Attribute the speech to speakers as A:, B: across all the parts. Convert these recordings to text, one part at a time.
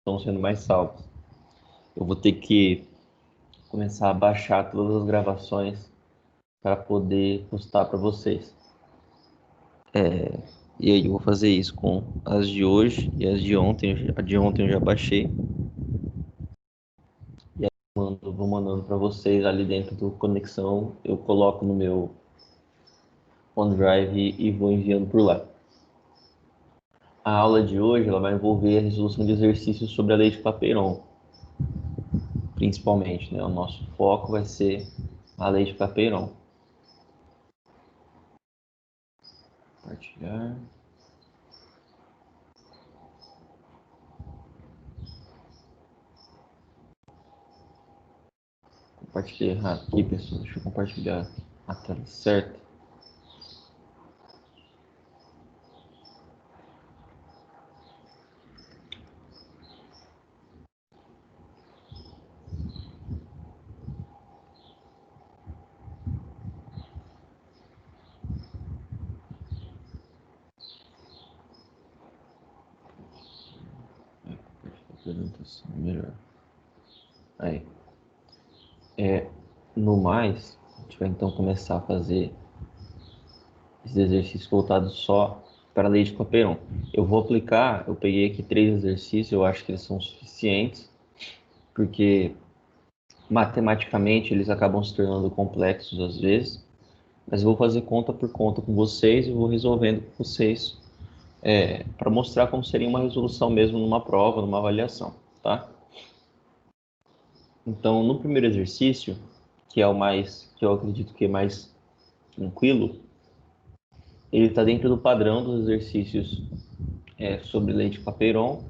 A: estão sendo mais salvos. Eu vou ter que começar a baixar todas as gravações para poder postar para vocês. E aí eu vou fazer isso com as de hoje e as de ontem. A de ontem eu já baixei. E aí vou mandando para vocês ali dentro do Conexão. Eu coloco no meu OneDrive e vou enviando por lá. A aula de hoje ela vai envolver a resolução de exercícios sobre a lei de Clapeyron, principalmente, né? O nosso foco vai ser a lei de Clapeyron. Compartilhar. Compartilhei errado aqui, pessoal. Deixa eu compartilhar a tela certa. Apresentação melhor. Aí. No mais, a gente vai então começar a fazer esses exercícios voltados só para a lei de Clapeyron. Eu peguei aqui 3 exercícios, eu acho que eles são suficientes, porque matematicamente eles acabam se tornando complexos às vezes, mas eu vou fazer conta por conta com vocês e vou resolvendo com vocês para mostrar como seria uma resolução mesmo numa prova, numa avaliação, tá? Então, no primeiro exercício, que é o mais, que eu acredito que é mais tranquilo, ele está dentro do padrão dos exercícios sobre lei de Clapeyron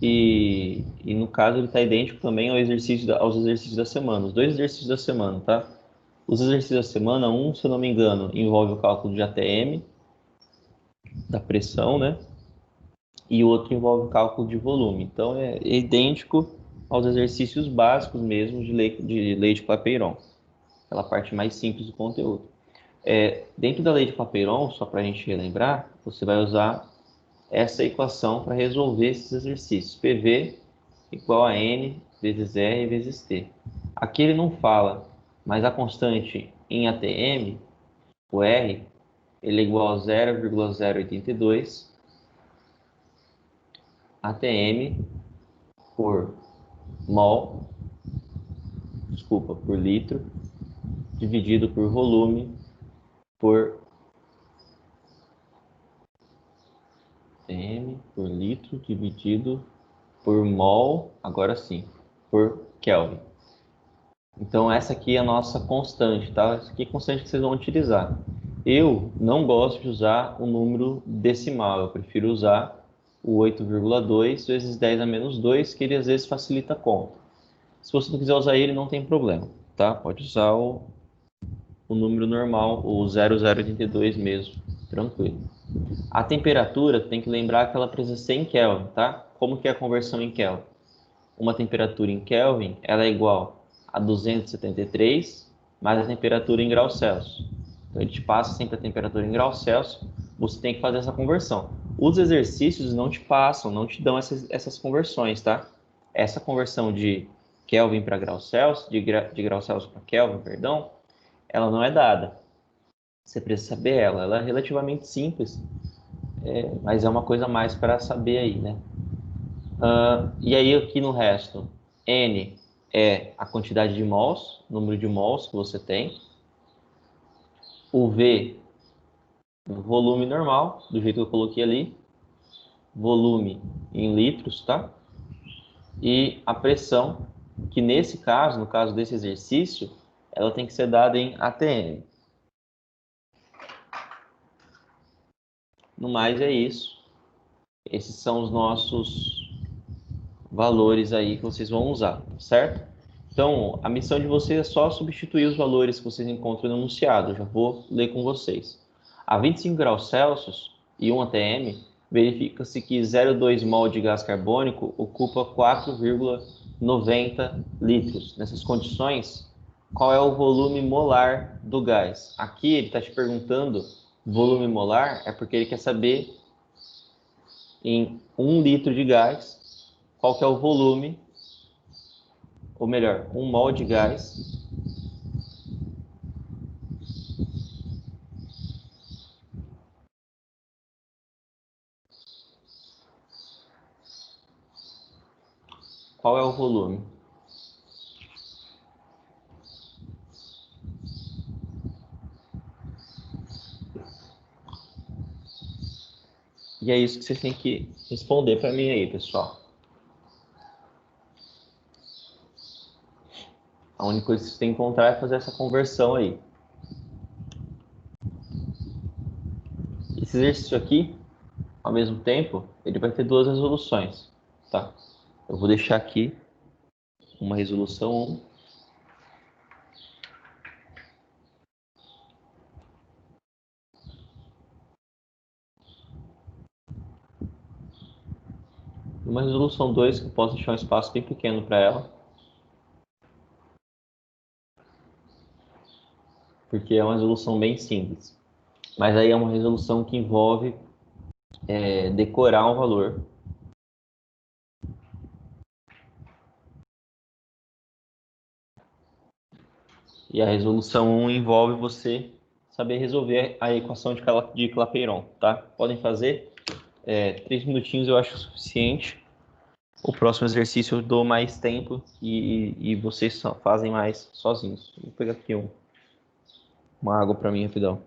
A: e no caso ele está idêntico também aos exercícios da semana, os 2 exercícios da semana, tá? Os exercícios da semana, se eu não me engano, envolve o cálculo de ATM, da pressão, né? E o outro envolve o cálculo de volume. Então é idêntico aos exercícios básicos mesmo de lei de Clapeyron, aquela parte mais simples do conteúdo. Dentro da lei de Clapeyron, só para a gente relembrar, você vai usar essa equação para resolver esses exercícios. PV igual a N vezes R vezes T. Aqui ele não fala, mas a constante em ATM, o R, ele é igual a 0,082 ATM por por litro, dividido por volume por ATM por litro dividido por mol, agora sim, por Kelvin. Então essa aqui é a nossa constante, tá? Essa aqui é a constante que vocês vão utilizar. Eu não gosto de usar o número decimal, eu prefiro usar o 8,2 vezes 10 a menos 2, que ele às vezes facilita a conta. Se você não quiser usar ele, não tem problema, tá? Pode usar o número normal, o 0082 mesmo, tranquilo. A temperatura, tem que lembrar que ela precisa ser em Kelvin, tá? Como que é a conversão em Kelvin? Uma temperatura em Kelvin, ela é igual a 273 mais a temperatura em graus Celsius. Então, ele te passa sempre a temperatura em graus Celsius, você tem que fazer essa conversão. Os exercícios não te passam, não te dão essas conversões, tá? Essa conversão de Kelvin para graus Celsius, de graus Celsius para Kelvin, perdão, ela não é dada. Você precisa saber ela. Ela é relativamente simples, mas é uma coisa a mais para saber aí, né? E aí aqui no resto, N é a quantidade de mols, número de mols que você tem. O V, o volume normal, do jeito que eu coloquei ali. Volume em litros, tá? E a pressão, que nesse caso, no caso desse exercício, ela tem que ser dada em ATM. No mais é isso. Esses são os nossos valores aí que vocês vão usar, certo? Então, a missão de vocês é só substituir os valores que vocês encontram no enunciado. Eu já vou ler com vocês. A 25 graus Celsius e 1 atm, verifica-se que 0,2 mol de gás carbônico ocupa 4,90 litros. Nessas condições, qual é o volume molar do gás? Aqui ele está te perguntando volume molar, é porque ele quer saber em 1 litro de gás qual que é o volume, ou melhor, 1 mol de gás qual é o volume? E é isso que vocês têm que responder para mim aí, pessoal. A única coisa que vocês têm que encontrar é fazer essa conversão aí. Esse exercício aqui, ao mesmo tempo, ele vai ter 2 resoluções, tá? Eu vou deixar aqui uma resolução 1, uma resolução 2, que eu posso deixar um espaço bem pequeno para ela, porque é uma resolução bem simples. Mas aí é uma resolução que envolve decorar um valor. E a resolução 1 envolve você saber resolver a equação de Clapeyron, tá? Podem fazer. 3 minutinhos eu acho suficiente. O próximo exercício eu dou mais tempo e vocês fazem mais sozinhos. Vou pegar aqui uma água para mim, rapidão.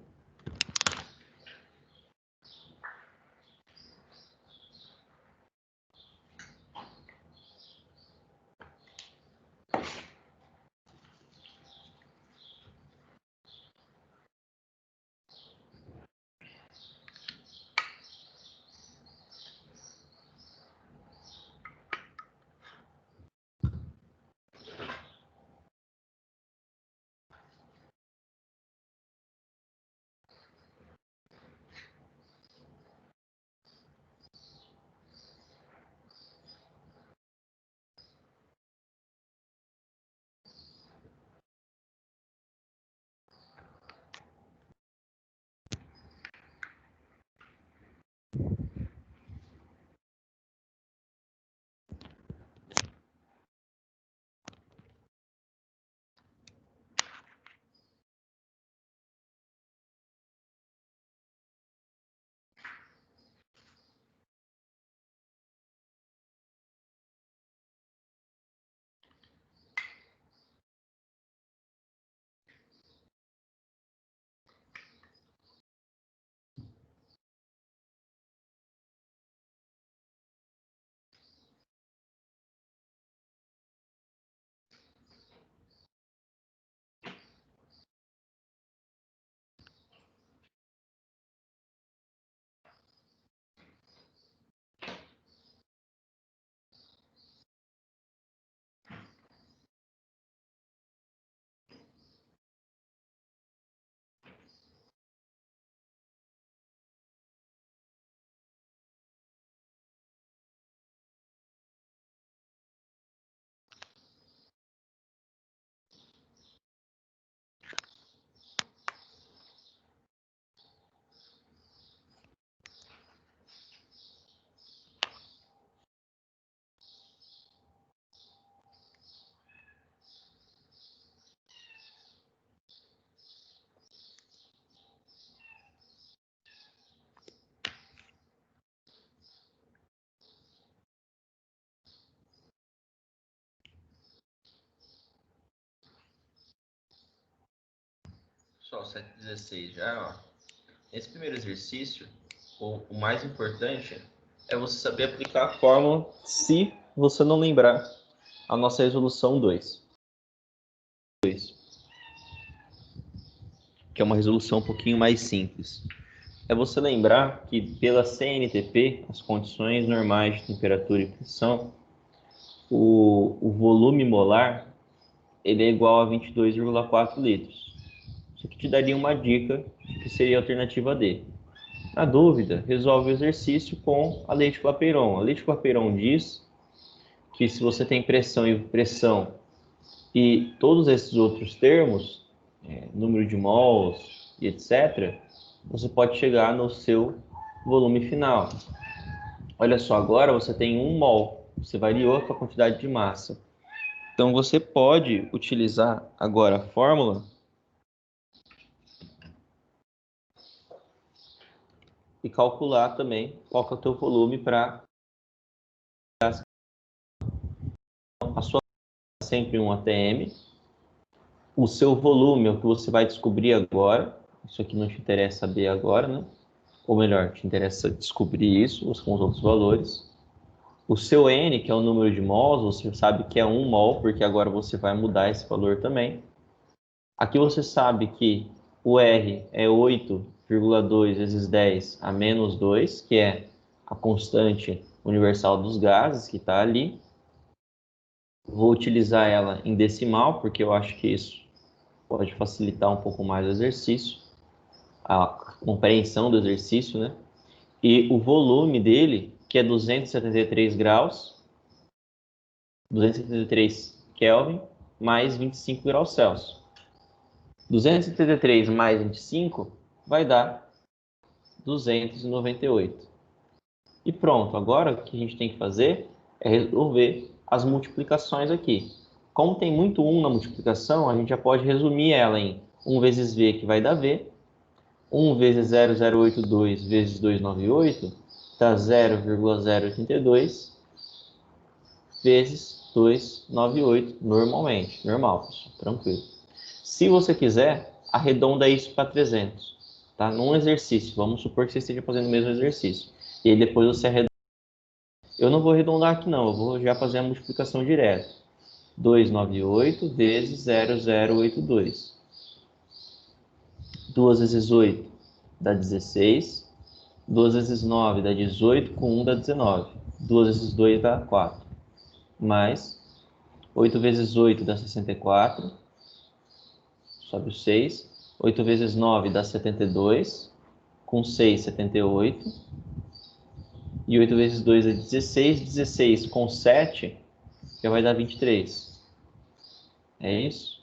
A: Pessoal, 7:16 já, ó. Esse primeiro exercício, o mais importante é você saber aplicar a fórmula se você não lembrar a nossa resolução 2, que é uma resolução um pouquinho mais simples. É você lembrar que pela CNTP, as condições normais de temperatura e pressão, o volume molar ele é igual a 22,4 litros. Isso aqui te daria uma dica que seria a alternativa D. Na dúvida, resolve o exercício com a lei de Clapeyron. A lei de Clapeyron diz que se você tem pressão e todos esses outros termos, número de mols e etc., você pode chegar no seu volume final. Olha só, agora você tem 1 mol. Você variou a quantidade de massa. Então, você pode utilizar agora a fórmula e calcular também qual que é o teu volume para a sua sempre um ATM. O seu volume é o que você vai descobrir agora. Isso aqui não te interessa saber agora, né? Ou melhor, te interessa descobrir isso com os outros valores. O seu N, que é o número de mols, você sabe que é 1 mol, porque agora você vai mudar esse valor também. Aqui você sabe que o R é 8,2 vezes 10 a menos 2, que é a constante universal dos gases que está ali. Vou utilizar ela em decimal, porque eu acho que isso pode facilitar um pouco mais o exercício, a compreensão do exercício, né? E o volume dele, que é 273 graus, 273 Kelvin, mais 25 graus Celsius. 273 mais 25 vai dar 298. E pronto, agora o que a gente tem que fazer é resolver as multiplicações aqui. Como tem muito 1 na multiplicação, a gente já pode resumir ela em 1 vezes V, que vai dar V. 1 vezes 0,082 vezes 298 dá 0,082 vezes 298 normalmente. Normal, pessoal, tranquilo. Se você quiser, arredonda isso para 300, tá? Num exercício, vamos supor que você esteja fazendo o mesmo exercício. E aí depois você arredonda. Eu não vou arredondar aqui não, eu vou já fazer a multiplicação direta. 298 vezes 0,082. 2 vezes 8 dá 16. 2 vezes 9 dá 18, com 1 dá 19. 2 vezes 2 dá 4. Mais 8 vezes 8 dá 64. Sobe o 6. 8 vezes 9 dá 72. Com 6, 78. E 8 vezes 2 é 16. 16 com 7 já vai dar 23. É isso?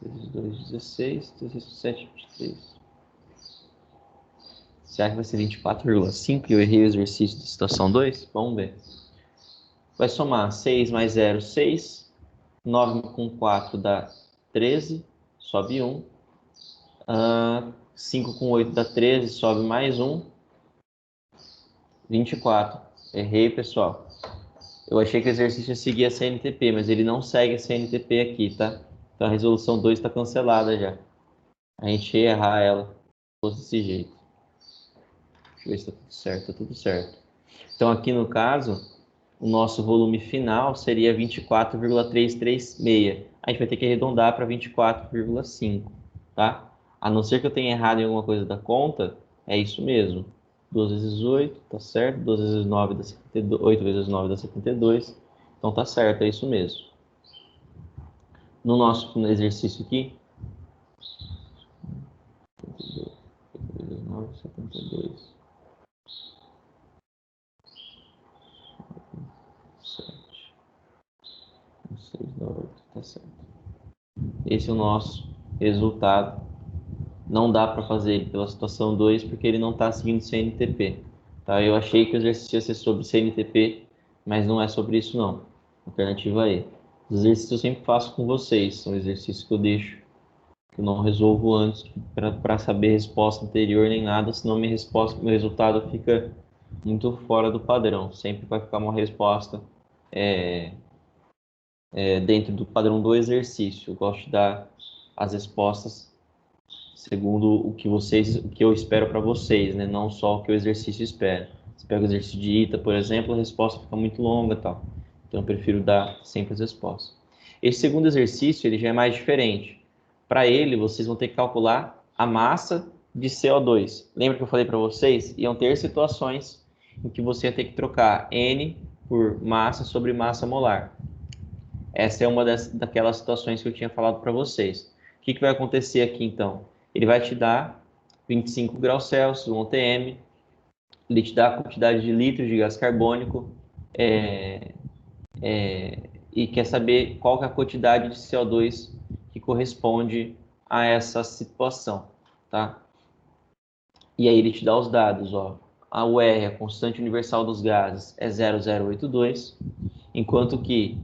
A: 8 vezes 2, 16. 16 com 7, 23. Será que vai ser 24,5 e eu errei o exercício de situação 2? Vamos ver. Vai somar 6 mais 0, 6. 9 com 4 dá 13, sobe 1. 5 com 8 dá 13, sobe mais 1. 24. Errei, pessoal. Eu achei que o exercício ia seguir a CNTP, mas ele não segue a CNTP aqui, tá? Então a resolução 2 está cancelada já. A gente ia errar ela se fosse desse jeito. Deixa eu ver se está tudo certo. Está tudo certo. Então aqui no caso, o nosso volume final seria 24,336. A gente vai ter que arredondar para 24,5, tá? A não ser que eu tenha errado em alguma coisa da conta, é isso mesmo. 2 vezes 8, tá certo? 2 vezes 9 dá 72, 8 vezes 9 dá 72. Então tá certo, é isso mesmo. No nosso exercício aqui, 8 vezes 9, 72. 7, 6 dá 8, tá certo. Esse é o nosso resultado. Não dá para fazer ele pela situação 2 porque ele não está seguindo CNTP. Tá? Eu achei que o exercício ia ser sobre CNTP, mas não é sobre isso não. Alternativa E. Os exercícios eu sempre faço com vocês, são exercícios que eu deixo, que eu não resolvo antes para saber a resposta anterior nem nada, senão minha resposta, meu resultado fica muito fora do padrão. Sempre vai ficar uma resposta dentro do padrão do exercício. Eu gosto de dar as respostas segundo o que eu espero para vocês, né? Não só o que o exercício espera. Se pega o exercício de ITA, por exemplo, a resposta fica muito longa, tal. Então eu prefiro dar sempre as respostas. Esse segundo exercício, ele já é mais diferente. Para ele, vocês vão ter que calcular a massa de CO2. Lembra que eu falei para vocês? Iam ter situações em que você ia ter que trocar N por massa sobre massa molar. Essa é uma daquelas situações que eu tinha falado para vocês. O que vai acontecer aqui, então? Ele vai te dar 25 graus Celsius, 1 atm, ele te dá a quantidade de litros de gás carbônico e quer saber qual que é a quantidade de CO2 que corresponde a essa situação, tá? E aí ele te dá os dados, ó. a UR, a constante universal dos gases, é 0,082, enquanto que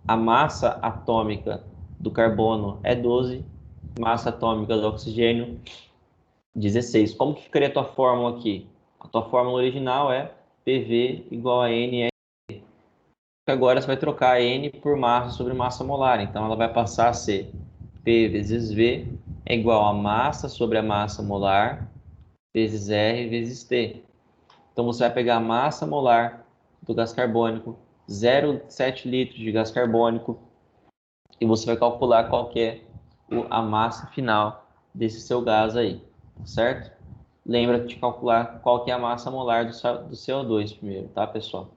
A: a massa atômica do carbono é 12, massa atômica do oxigênio 16. Como que ficaria a tua fórmula aqui? A tua fórmula original é PV igual a N. Agora você vai trocar N por massa sobre massa molar. Então ela vai passar a ser P vezes V é igual a massa sobre a massa molar vezes R vezes T. Então você vai pegar a massa molar do gás carbônico, 0,7 litros de gás carbônico, e você vai calcular qual que é a massa final desse seu gás aí, certo? Lembra de calcular qual que é a massa molar do CO2 primeiro, tá, pessoal?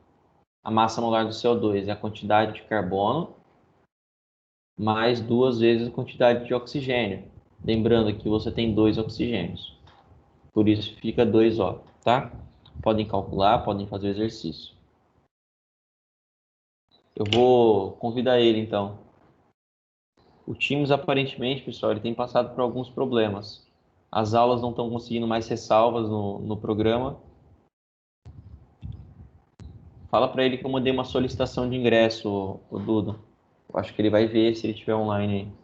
A: A massa molar do CO2 é a quantidade de carbono mais 2 vezes a quantidade de oxigênio. Lembrando que você tem 2 oxigênios. Por isso fica 2O, tá? Podem calcular, podem fazer o exercício. Eu vou convidar ele, então. O Teams, aparentemente, pessoal, ele tem passado por alguns problemas. As aulas não estão conseguindo mais ser salvas no programa. Fala para ele que eu mandei uma solicitação de ingresso, o Duda. Eu acho que ele vai ver se ele estiver online aí.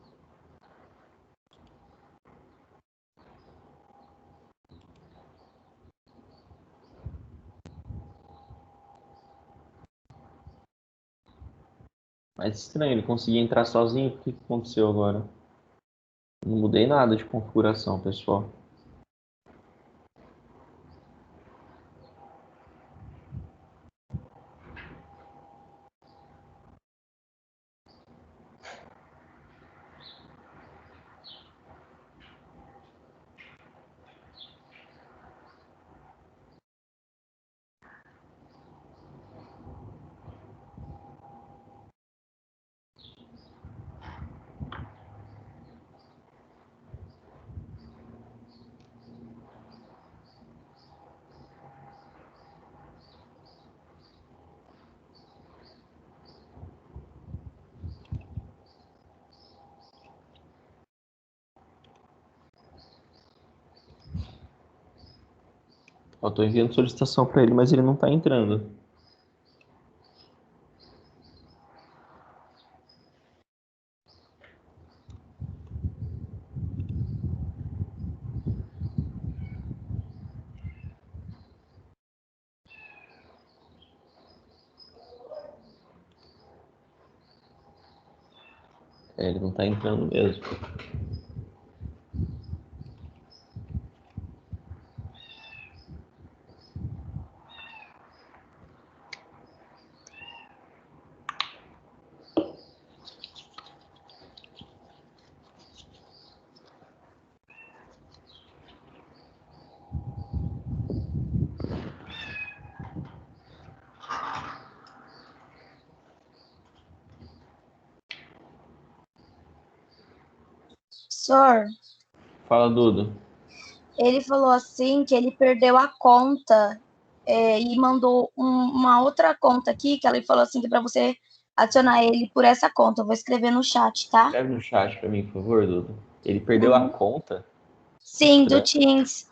A: Mas estranho, ele conseguia entrar sozinho. O que aconteceu agora? Não mudei nada de configuração, pessoal. Eu tô enviando solicitação para ele, mas ele não tá entrando. É, ele não tá entrando mesmo.
B: Professor,
A: Fala, Duda.
B: ele falou assim que ele perdeu a conta e mandou uma outra conta aqui, que ele falou assim que para você adicionar ele por essa conta. Eu vou escrever no chat, tá?
A: Escreve no chat para mim, por favor, Duda. Ele perdeu a
B: Uhum.
A: conta?
B: Sim, do Teams.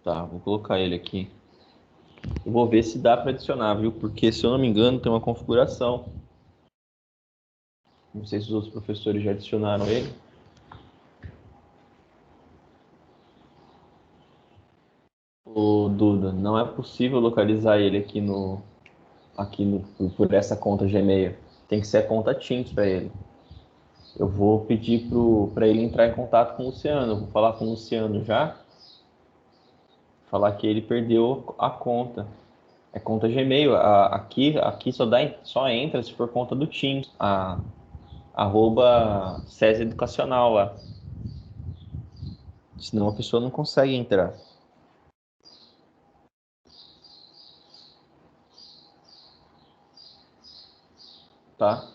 A: Tá, vou colocar ele aqui. Eu vou ver se dá para adicionar, viu? Porque, se eu não me engano, tem uma configuração. Não sei se os outros professores já adicionaram ele. O Duda, não é possível localizar ele por essa conta Gmail. Tem que ser a conta Teams para ele. Eu vou pedir para ele entrar em contato com o Luciano. Eu vou falar com o Luciano já. Falar que ele perdeu a conta. É conta Gmail. Aqui só entra se for conta do Teams. Arroba SESI Educacional lá. Senão a pessoa não consegue entrar. Tá?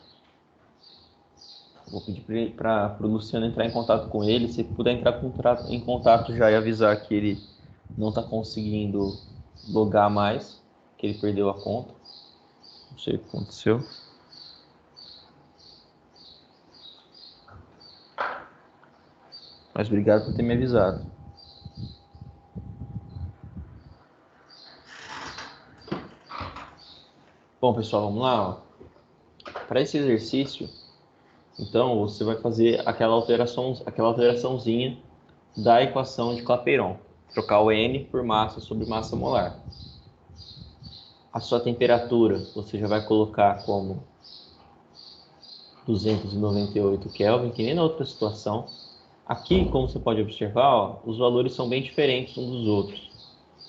A: Vou pedir para o Luciano entrar em contato com ele. Se puder entrar em contato já e avisar que ele não está conseguindo logar mais, que ele perdeu a conta. Não sei o que aconteceu. Mas obrigado por ter me avisado. Bom, pessoal, vamos lá. Para esse exercício, então, você vai fazer aquela alteraçãozinha da equação de Clapeyron. Trocar o N por massa sobre massa molar. A sua temperatura, você já vai colocar como 298 Kelvin, que nem na outra situação. Aqui, como você pode observar, ó, os valores são bem diferentes uns dos outros.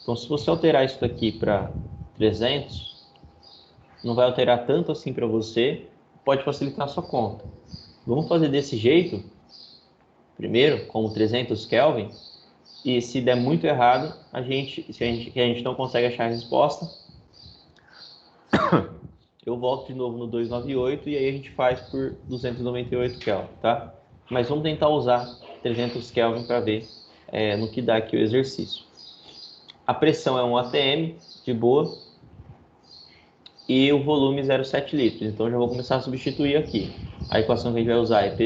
A: Então, se você alterar isso daqui para 300, não vai alterar tanto assim para você, pode facilitar a sua conta. Vamos fazer desse jeito, primeiro, como 300 Kelvin, e se der muito errado, se a gente não consegue achar a resposta, eu volto de novo no 298 e aí a gente faz por 298 Kelvin, tá? Mas vamos tentar usar 300 Kelvin para ver no que dá aqui o exercício. A pressão é um atm, de boa, e o volume 0,7 litros. Então, já vou começar a substituir aqui. A equação que a gente vai usar é P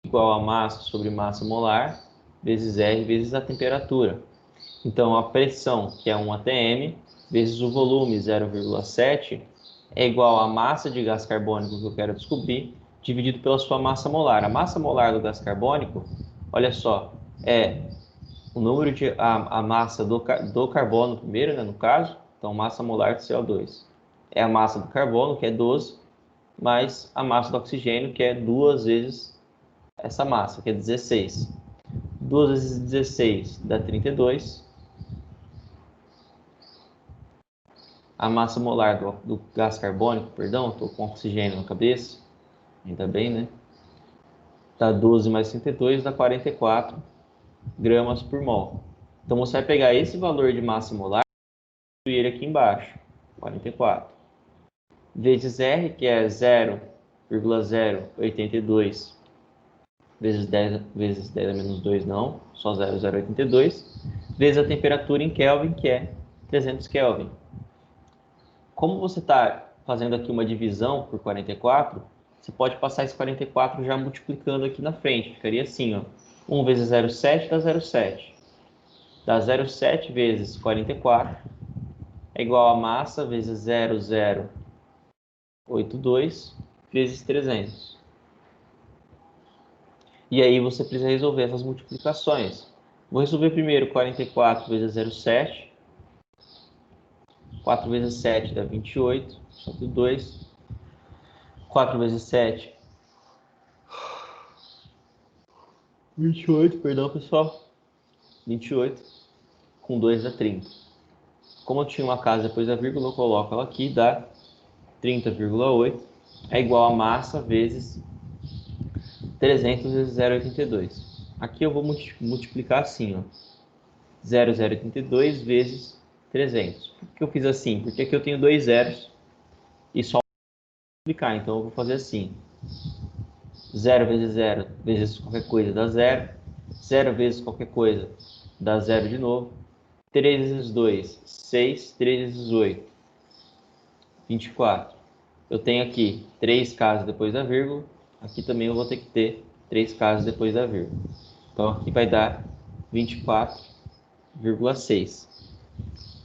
A: igual a massa sobre massa molar, vezes R, vezes a temperatura. Então, a pressão, que é 1 atm, vezes o volume, 0,7, é igual à massa de gás carbônico que eu quero descobrir, dividido pela sua massa molar. A massa molar do gás carbônico, olha só, é o número a massa do carbono primeiro, né, no caso, então massa molar de CO2. É a massa do carbono, que é 12, mais a massa do oxigênio, que é 2 vezes essa massa, que é 16. 2 vezes 16 dá 32. A massa molar do gás carbônico, perdão, estou com oxigênio na cabeça, ainda bem, né? Dá 12 mais 32, dá 44 gramas por mol. Então, você vai pegar esse valor de massa molar e ele aqui embaixo, 44. Vezes R, que é 0,082 vezes 10 a menos 2, não, só 0,082, vezes a temperatura em Kelvin, que é 300 Kelvin. Como você está fazendo aqui uma divisão por 44, você pode passar esse 44 já multiplicando aqui na frente. Ficaria assim, ó. 1 vezes 0,7 dá 0,7. Dá 0,7 vezes 44 é igual a massa vezes 0,082 vezes 300. E aí você precisa resolver essas multiplicações. Vou resolver primeiro 44 vezes 0,7. 4 vezes 7 dá 28, sobre 2. 4 vezes 7, 28, perdão, pessoal. 28, com 2 dá 30. Como eu tinha uma casa depois da vírgula, eu coloco ela aqui, dá 30,8. É igual a massa vezes 300 vezes 0,82. Aqui eu vou multiplicar assim, ó. 0,082 vezes 300. Por que eu fiz assim? Porque aqui eu tenho dois zeros e só multiplicar. Então eu vou fazer assim. 0 vezes 0 vezes qualquer coisa dá 0. 0 vezes qualquer coisa dá 0 de novo. 3 vezes 2, 6. 3 vezes 8, 24. Eu tenho aqui 3 casas depois da vírgula. Aqui também eu vou ter que ter 3 casas depois da vírgula. Então aqui vai dar 24 24,6.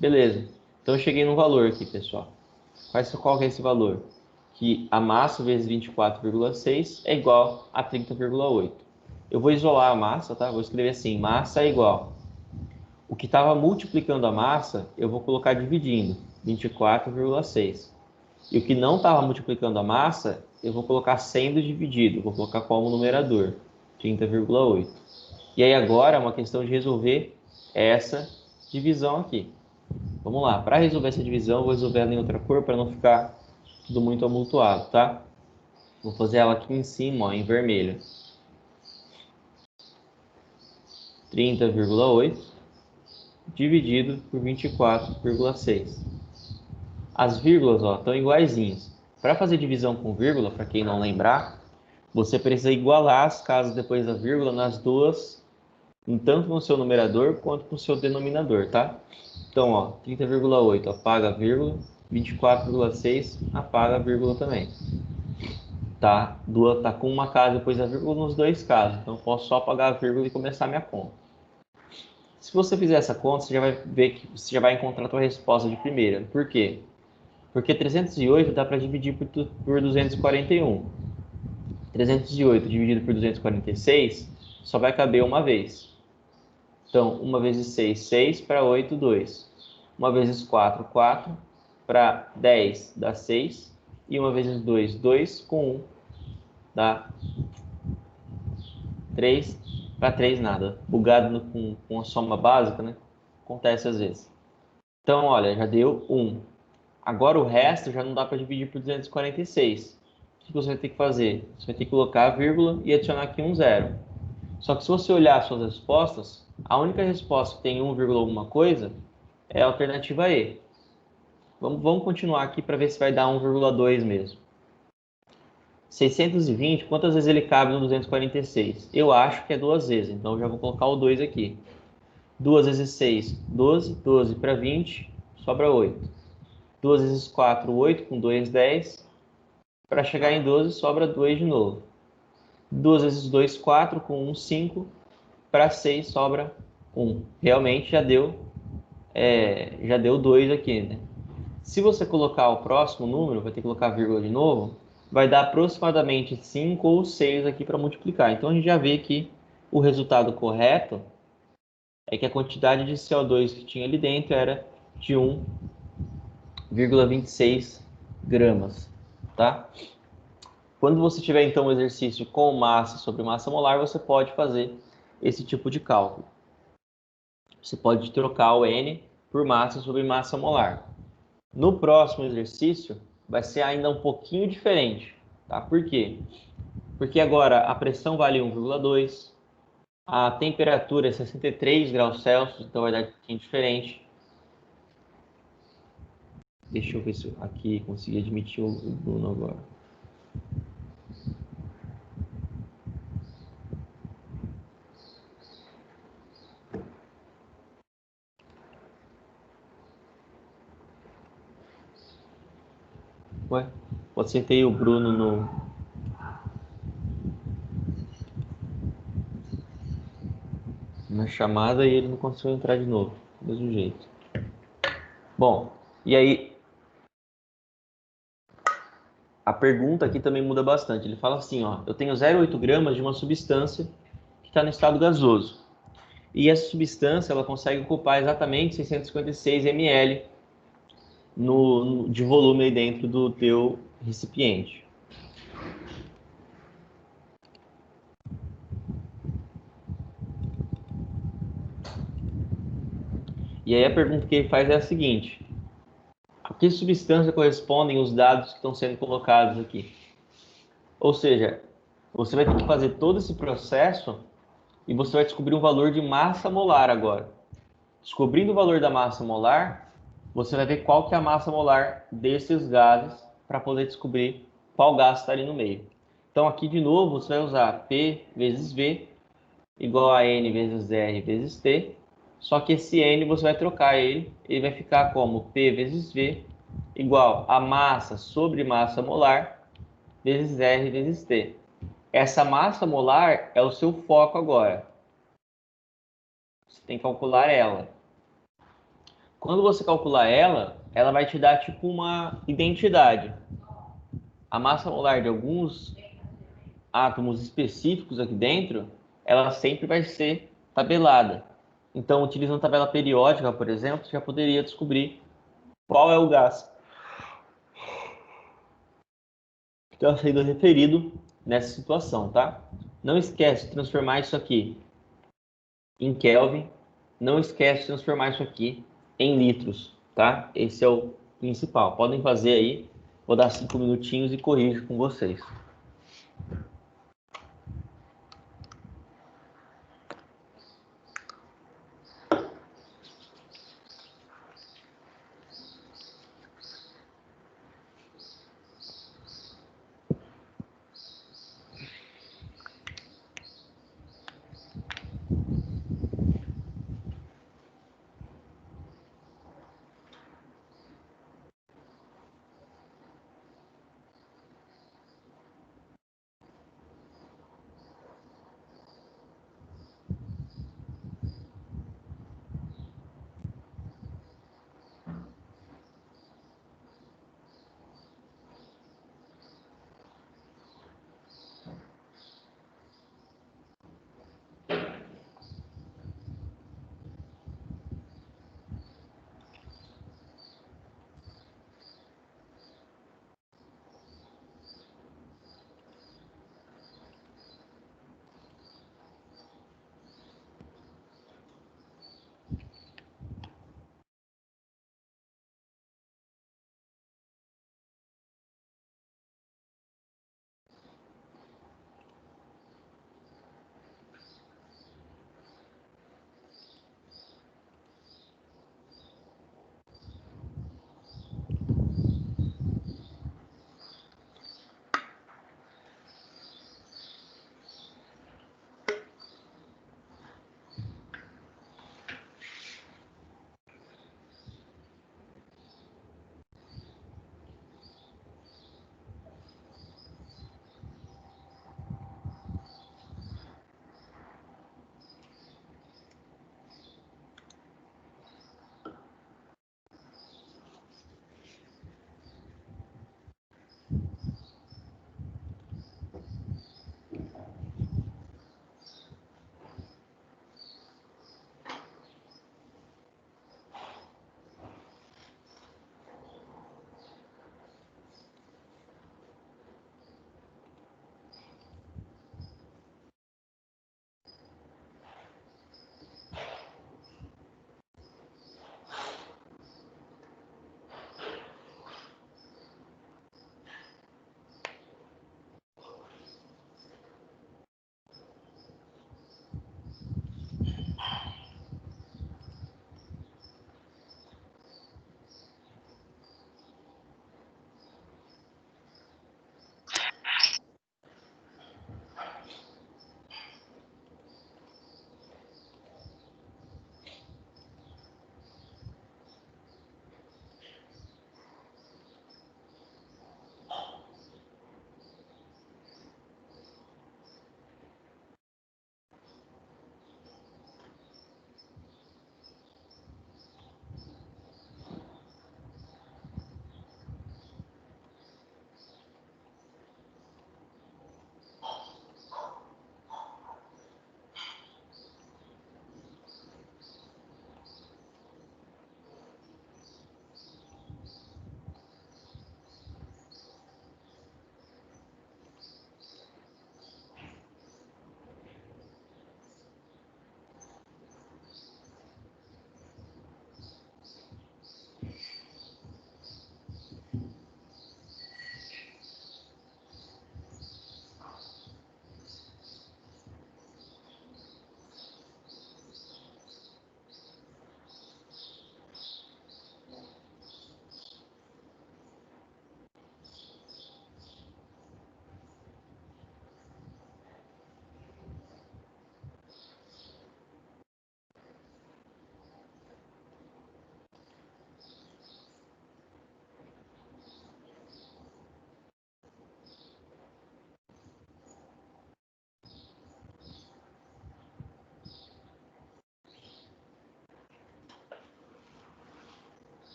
A: Beleza. Então eu cheguei no valor aqui, pessoal. Qual que é esse valor? Que a massa vezes 24,6 é igual a 30,8. Eu vou isolar a massa, tá? Vou escrever assim, massa é igual. O que estava multiplicando a massa, eu vou colocar dividindo, 24,6. E o que não estava multiplicando a massa, eu vou colocar sendo dividido, vou colocar como numerador, 30,8. E aí agora é uma questão de resolver essa divisão aqui. Vamos lá, para resolver essa divisão, eu vou resolver ela em outra cor para não ficar tudo muito amultuado, tá? Vou fazer ela aqui em cima, ó, em vermelho. 30,8 dividido por 24,6. As vírgulas estão iguaizinhas. Para fazer divisão com vírgula, para quem não lembrar, você precisa igualar as casas depois da vírgula nas duas, tanto no seu numerador quanto no seu denominador, tá? Então, ó, 30,8 apaga a vírgula, 24,6 apaga a vírgula também. Tá com uma casa depois da vírgula nos dois casos, então eu posso só apagar a vírgula e começar a minha conta. Se você fizer essa conta, você já vai ver que você já vai encontrar a sua resposta de primeira. Por quê? Porque 308 dá para dividir por 241. 308 dividido por 246 só vai caber uma vez. Então, 1 vezes 6, 6, para 8, 2. 1 vezes 4, 4, para 10 dá 6. E 1 vezes 2, 2, com 1 dá 3, para 3 nada. Bugado com a soma básica, né? Acontece às vezes. Então, olha, já deu 1. Agora o resto já não dá para dividir por 246. O que você vai ter que fazer? Você vai ter que colocar a vírgula e adicionar aqui um zero. Só que se você olhar as suas respostas, a única resposta que tem 1, alguma coisa é a alternativa E. Vamos continuar aqui para ver se vai dar 1,2 mesmo. 620, quantas vezes ele cabe no 246? Eu acho que é 2 vezes, então eu já vou colocar o 2 aqui. 2 vezes 6, 12. 12 para 20, sobra 8. 2 vezes 4, 8, com 2, 10. Para chegar em 12, sobra 2 de novo. 2 vezes 2, 4, com 1, 5. Para 6, sobra 1. Realmente já deu 2 aqui, né? Se você colocar o próximo número, vai ter que colocar vírgula de novo, vai dar aproximadamente 5 ou 6 aqui para multiplicar. Então a gente já vê que o resultado correto é que a quantidade de CO2 que tinha ali dentro era de 1,26 gramas, tá? Quando você tiver, então, um exercício com massa sobre massa molar, você pode fazer esse tipo de cálculo. Você pode trocar o N por massa sobre massa molar. No próximo exercício, vai ser ainda um pouquinho diferente, tá? Por quê? Porque agora a pressão vale 1,2, a temperatura é 63 graus Celsius, então vai dar um pouquinho diferente. Deixa eu ver se aqui consegui admitir o Bruno agora. Ué, eu acertei o Bruno na chamada e ele não conseguiu entrar de novo, do mesmo jeito. Bom, e aí a pergunta aqui também muda bastante. Ele fala assim, ó, eu tenho 0,8 gramas de uma substância que está no estado gasoso. E essa substância ela consegue ocupar exatamente 656 ml de volume aí dentro do teu recipiente. E aí a pergunta que ele faz é a seguinte: a que substância correspondem os dados que estão sendo colocados aqui? Ou seja, você vai ter que fazer todo esse processo e você vai descobrir um valor de massa molar agora. Descobrindo o valor da massa molar, você vai ver qual que é a massa molar desses gases para poder descobrir qual gás está ali no meio. Então aqui de novo você vai usar P vezes V igual a N vezes R vezes T, só que esse N você vai trocar ele vai ficar como P vezes V igual a massa sobre massa molar vezes R vezes T. Essa massa molar é o seu foco agora. Você tem que calcular ela. Quando você calcular ela, ela vai te dar tipo uma identidade. A massa molar de alguns átomos específicos aqui dentro, ela sempre vai ser tabelada. Então, utilizando tabela periódica, por exemplo, você já poderia descobrir qual é o gás que está sendo referido nessa situação, tá? Não esquece de transformar isso aqui em Kelvin. Não esquece de transformar isso aqui em litros, tá? Esse é o principal. Podem fazer aí. Vou dar 5 minutinhos e corrijo com vocês.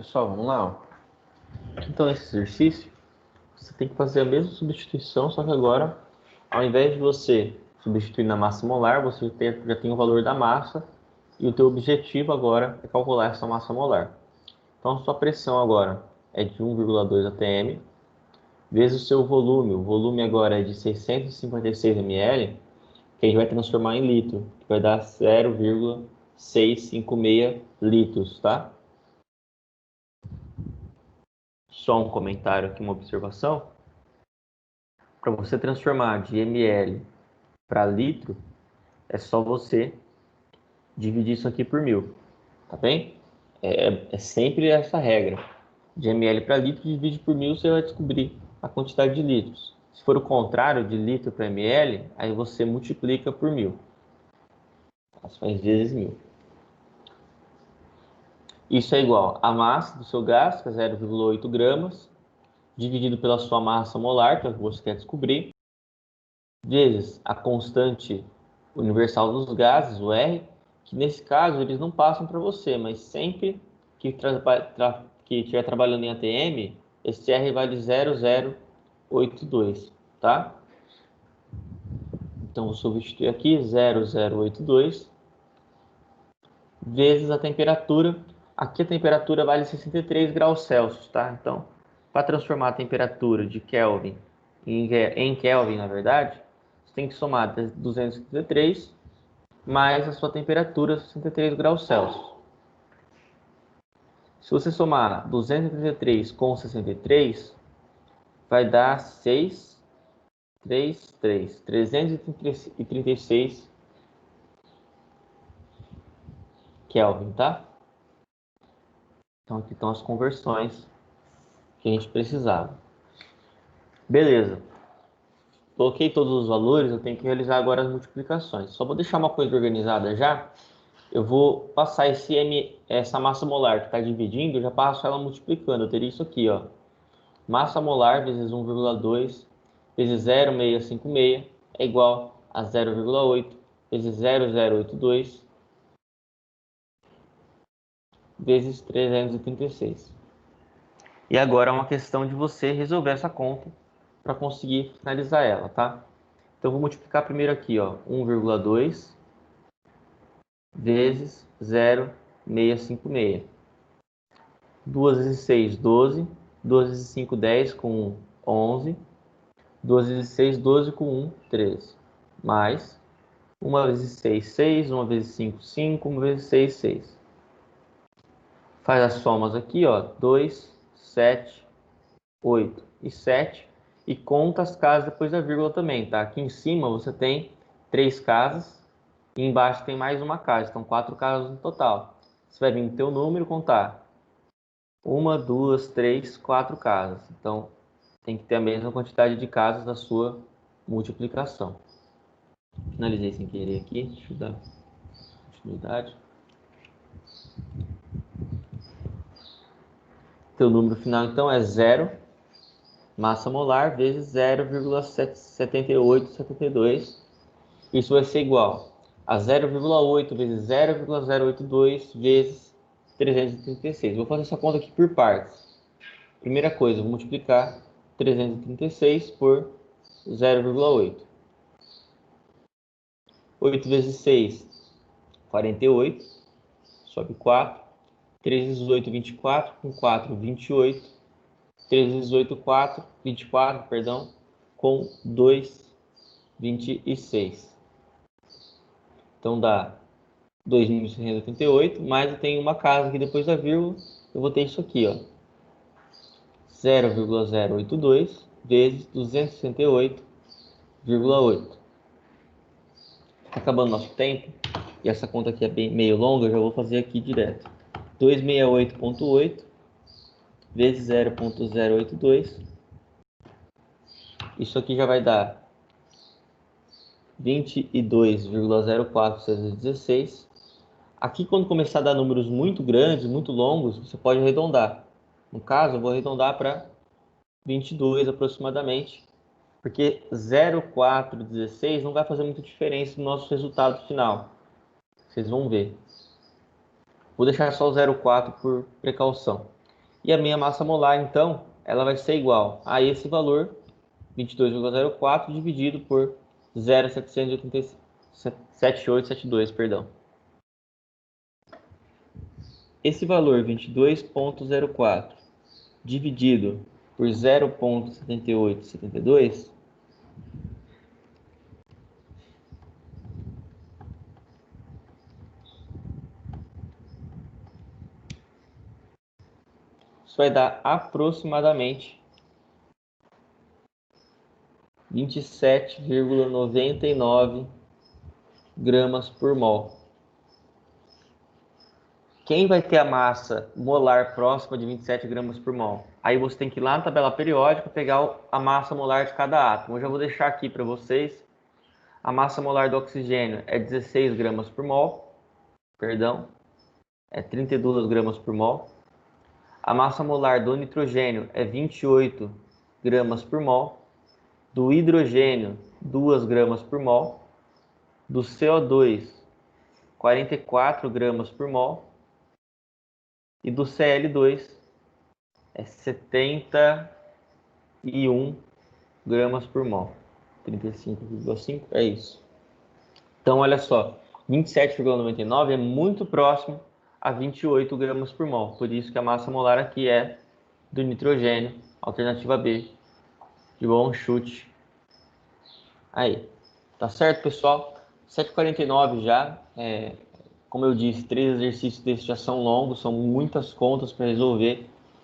A: Pessoal, vamos lá. Ó. Então, nesse exercício, você tem que fazer a mesma substituição, só que agora, ao invés de você substituir na massa molar, você já tem o valor da massa e o teu objetivo agora é calcular essa massa molar. Então, a sua pressão agora é de 1,2 atm, vezes o seu volume. O volume agora é de 656 ml, que a gente vai transformar em litro, que vai dar 0,656 litros, tá? Só um comentário aqui, uma observação. Para você transformar de ml para litro, é só você dividir isso aqui por 1000, tá bem? É sempre essa regra. De ml para litro, divide por 1000, você vai descobrir a quantidade de litros. Se for o contrário, de litro para ml, aí você multiplica por 1000. Faz vezes 1000. Isso é igual a massa do seu gás, que é 0,8 gramas, dividido pela sua massa molar, que é o que você quer descobrir, vezes a constante universal dos gases, o R, que nesse caso eles não passam para você, mas sempre que estiver trabalhando em ATM, esse R vale 0082, tá? Então vou substituir aqui 0082 vezes a temperatura. Aqui a temperatura vale 63 graus Celsius, tá? Então, para transformar a temperatura de Kelvin em Kelvin, na verdade, você tem que somar 263 mais a sua temperatura, 63 graus Celsius. Se você somar 233 com 63, vai dar 336 Kelvin, tá? Então aqui estão as conversões que a gente precisava. Beleza. Coloquei todos os valores, eu tenho que realizar agora as multiplicações. Só vou deixar uma coisa organizada já. Eu vou passar essa massa molar que está dividindo, eu já passo ela multiplicando. Eu teria isso aqui, ó. Massa molar vezes 1,2 vezes 0,656 é igual a 0,8 vezes 0082 vezes 336. E agora é uma questão de você resolver essa conta para conseguir finalizar ela, tá? Então, vou multiplicar primeiro aqui, ó, 1,2 vezes 0,656. 2 vezes 6, 12. 2 vezes 5, 10, com 1, 11. 2 vezes 6, 12, com 1, 13. Mais 1 vezes 6, 6. 1 vezes 5, 5. 1 vezes 6, 6. Faz as somas aqui, ó, 2, 7, 8 e 7. E conta as casas depois da vírgula também, tá? Aqui em cima você tem 3 casas e embaixo tem mais uma casa. Então, 4 casas no total. Você vai vir no teu número contar 1, 2, 3, 4 casas. Então, tem que ter a mesma quantidade de casas da sua multiplicação. Finalizei sem querer aqui. Deixa eu dar continuidade. Teu número final, então, é 0. Massa molar vezes 0,7872. Isso vai ser igual a 0,8 vezes 0,082 vezes 336. Vou fazer essa conta aqui por partes. Primeira coisa, vou multiplicar 336 por 0,8. 8 vezes 6, 48. Sobe 4. 3 vezes 8, 24. Com 4, 28. 3 vezes 8, 4. 24, perdão. Com 2, 26. Então dá 2.688, mas eu tenho uma casa aqui depois da vírgula, eu vou ter isso aqui, ó. 0,082 vezes 268,8. Está acabando nosso tempo, e essa conta aqui é meio longa, eu já vou fazer aqui direto. 268,8 vezes 0,082. Isso aqui já vai dar 22,04 vezes 16. Aqui, quando começar a dar números muito grandes, muito longos, você pode arredondar. No caso, eu vou arredondar para 22 aproximadamente, porque 0,416 não vai fazer muita diferença no nosso resultado final. Vocês vão ver. Vou deixar só o 0,4 por precaução. E a minha massa molar, então, ela vai ser igual a esse valor, 22,04, dividido por 0,7872, perdão. Esse valor, 22,04, dividido por 0,7872, isso vai dar aproximadamente 27,99 gramas por mol. Quem vai ter a massa molar próxima de 27 gramas por mol? Aí você tem que ir lá na tabela periódica pegar a massa molar de cada átomo. Eu já vou deixar aqui para vocês. A massa molar do oxigênio é 16 gramas por mol, perdão, é 32 gramas por mol. A massa molar do nitrogênio é 28 gramas por mol. Do hidrogênio, 2 gramas por mol. Do CO2, 44 gramas por mol. E do Cl2 é 71 gramas por mol. 35,5 é isso. Então, olha só, 27,99 é muito próximo a 28 gramas por mol. Por isso que a massa molar aqui é do nitrogênio, alternativa B. De bom chute. Aí, tá certo, pessoal? 7h49 já. Como eu disse, 3 exercícios desses já são longos, são muitas contas para resolver.